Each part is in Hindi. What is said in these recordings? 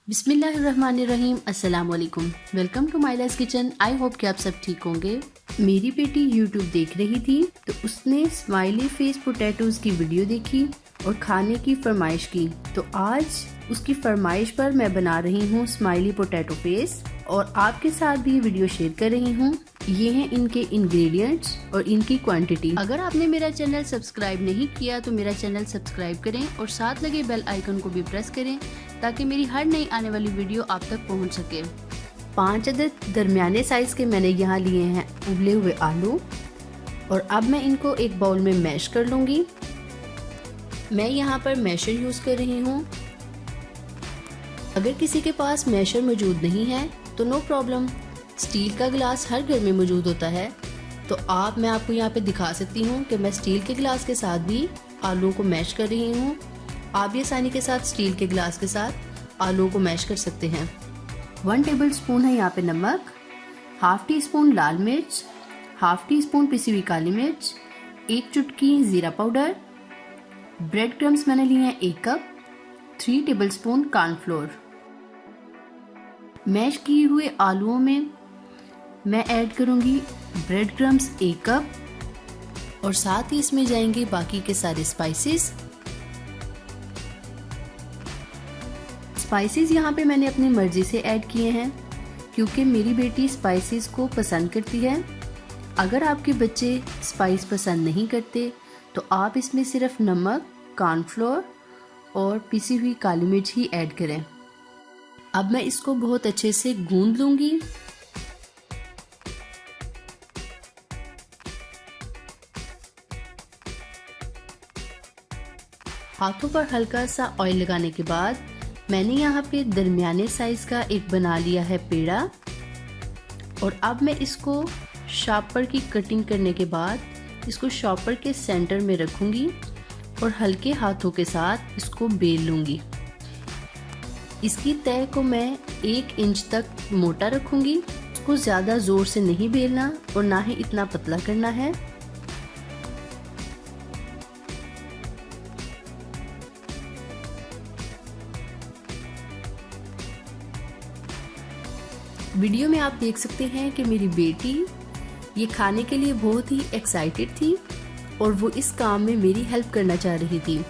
बिस्मिल्लाहिर्रहमानिर्रहीम। अस्सलाम वालेकुम। Welcome to my life kitchen. I hope कि आप सब ठीक होंगे। मेरी बेटी यूट्यूब देख रही थी तो उसने स्माइली फेस पोटैटोज की वीडियो देखी और खाने की फरमाइश की। तो आज उसकी फरमाइश पर मैं बना रही हूँ स्माइली पोटैटो फेस और आपके साथ भी वीडियो शेयर कर रही हूँ। ये हैं इनके इंग्रेडिएंट्स और इनकी क्वांटिटी। अगर आपने मेरा चैनल सब्सक्राइब नहीं किया तो मेरा चैनल सब्सक्राइब करें और साथ लगे बेल आइकन को भी प्रेस करें ताकि मेरी हर नई आने वाली वीडियो आप तक पहुंच सके। 5 अदद दरमियाने साइज के मैंने यहाँ लिए हैं उबले हुए आलू और अब मैं इनको एक बाउल में मैश कर लूँगी। मैं यहाँ पर मैशर यूज़ कर रही हूँ। अगर किसी के पास मैशर मौजूद नहीं है तो नो प्रॉब्लम, स्टील का गिलास हर घर में मौजूद होता है। तो मैं आपको यहाँ पे दिखा सकती हूँ कि मैं स्टील के गिलास के साथ भी आलूओं को मैश कर रही हूँ। आप भी आसानी के साथ स्टील के गिलास के साथ आलूओं को मैश कर सकते हैं। 1 टेबल स्पून है यहाँ पे नमक, हाफ टी स्पून लाल मिर्च, हाफ टी स्पून पिसी हुई काली मिर्च, 1 चुटकी जीरा पाउडर, ब्रेड क्रम्स मैंने लिए हैं 1 cup, 3 tablespoon cornflour. Mash किए हुए आलूओं में मैं ऐड करूंगी ब्रेड क्रम्स 1 कप और साथ ही इसमें जाएंगे बाकी के सारे स्पाइसेस। स्पाइसेस यहाँ पे मैंने अपनी मर्जी से ऐड किए हैं क्योंकि मेरी बेटी स्पाइसेस को पसंद करती है। अगर आपके बच्चे स्पाइस पसंद नहीं करते तो आप इसमें सिर्फ नमक, कॉर्नफ्लोर और पिसी हुई काली मिर्च ही ऐड करें। अब मैं इसको बहुत अच्छे से गूंद लूंगी। हाथों पर हल्का सा ऑयल लगाने के बाद मैंने यहाँ पे दरमियाने साइज का एक बना लिया है पेड़ा और अब मैं इसको शॉपर की कटिंग करने के बाद इसको शॉपर के सेंटर में रखूंगी और हल्के हाथों के साथ इसको बेल लूंगी। इसकी तह को मैं 1 इंच तक मोटा रखूंगी। इसको ज़्यादा ज़ोर से नहीं बेलना और ना ही इतना पतला करना है। वीडियो में आप देख सकते हैं कि मेरी बेटी ये खाने के लिए बहुत ही एक्साइटेड थी और वो इस काम में मेरी हेल्प करना चाह रही थी।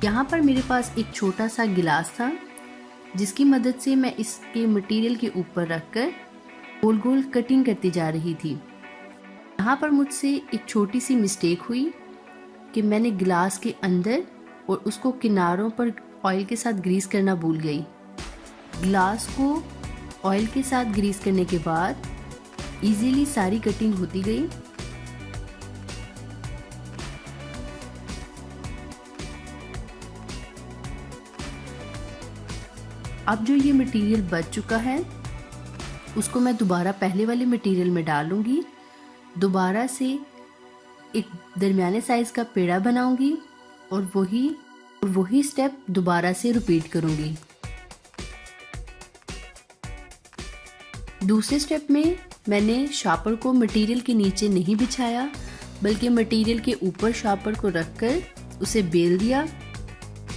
यहाँ पर मेरे पास एक छोटा सा गिलास था जिसकी मदद से मैं इसके मटेरियल के ऊपर रखकर गोल गोल कटिंग करती जा रही थी। यहाँ पर मुझसे एक छोटी सी मिस्टेक हुई कि मैंने गिलास के अंदर और उसको किनारों पर ऑयल के साथ ग्रीस करना भूल गई। गिलास को ऑयल के साथ ग्रीस करने के बाद इजीली सारी कटिंग होती गई। अब जो ये मटेरियल बच चुका है उसको मैं दोबारा पहले वाले मटेरियल में डालूंगी। दोबारा से एक दरमियाने साइज का पेड़ा बनाऊंगी और वही स्टेप दोबारा से रिपीट करूंगी। दूसरे स्टेप में मैंने शॉपर को मटेरियल के नीचे नहीं बिछाया बल्कि मटेरियल के ऊपर शॉपर को रखकर उसे बेल दिया,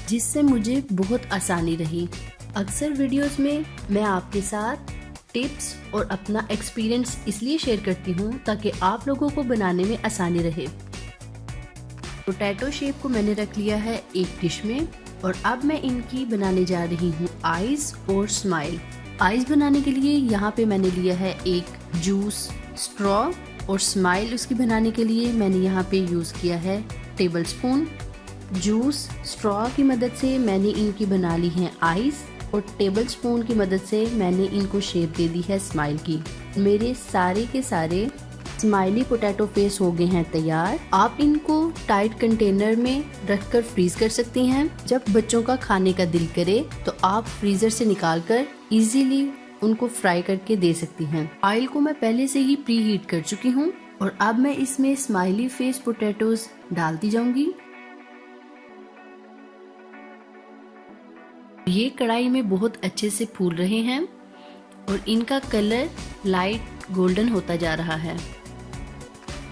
जिससे मुझे बहुत आसानी रही। अक्सर वीडियोस में मैं आपके साथ टिप्स और अपना एक्सपीरियंस इसलिए शेयर करती हूँ ताकि आप लोगों को बनाने में आसानी रहे। पोटैटो शेप को मैंने रख लिया है एक डिश में और अब मैं इनकी बनाने जा रही हूँ आईज और स्माइल। आईज बनाने के लिए यहाँ पे मैंने लिया है एक जूस स्ट्रॉ और स्माइल उसकी बनाने के लिए मैंने यहाँ पे यूज़ किया है टेबल स्पून। जूस स्ट्रॉ की मदद से मैंने इनकी बना ली है आईज और टेबल स्पून की मदद से मैंने इनको शेप दे दी है स्माइल की। मेरे सारे के सारे स्माइली पोटैटो फेस हो गए हैं तैयार। आप इनको टाइट कंटेनर में रखकर फ्रीज कर सकती हैं। जब बच्चों का खाने का दिल करे तो आप फ्रीजर से निकालकर इजीली उनको फ्राई करके दे सकती हैं। ऑयल को मैं पहले से ही प्री हीट कर चुकी हूँ और अब मैं इसमें स्माइली फेस पोटैटोज डालती जाऊंगी। ये कढ़ाई में बहुत अच्छे से फूल रहे हैं और इनका कलर लाइट गोल्डन होता जा रहा है।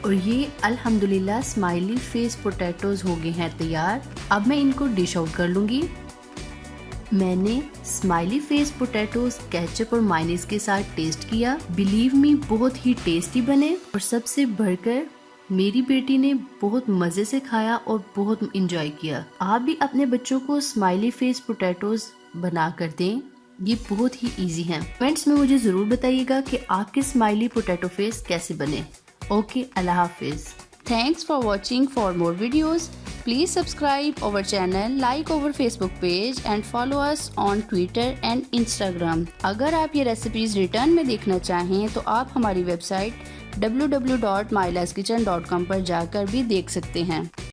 और ये अल्हम्दुलिल्लाह स्माइली फेस पोटैटोज हो गए हैं तैयार। अब मैं इनको डिश आउट कर लूँगी। मैंने स्माइली फेस पोटैटोज केचप और मायोनीज के साथ टेस्ट किया। बिलीव मी, बहुत ही टेस्टी बने और सबसे बढ़कर मेरी बेटी ने बहुत मज़े से खाया और बहुत इंजॉय किया। आप भी अपने बच्चों को स्माइली फेस पोटैटोज बना कर दें, ये बहुत ही इजी हैं। कमेंट्स में मुझे ज़रूर बताइएगा कि आपके स्माइली पोटैटो फेस कैसे बने। ओके, अल्लाह हाफिज़। Thanks for watching. For more videos, please subscribe our channel, like our Facebook page and follow us on Twitter and Instagram. अगर आप ये रेसिपीज रिटर्न में देखना चाहें तो आप हमारी वेबसाइट www.mylaskitchen.com पर जाकर भी देख सकते हैं।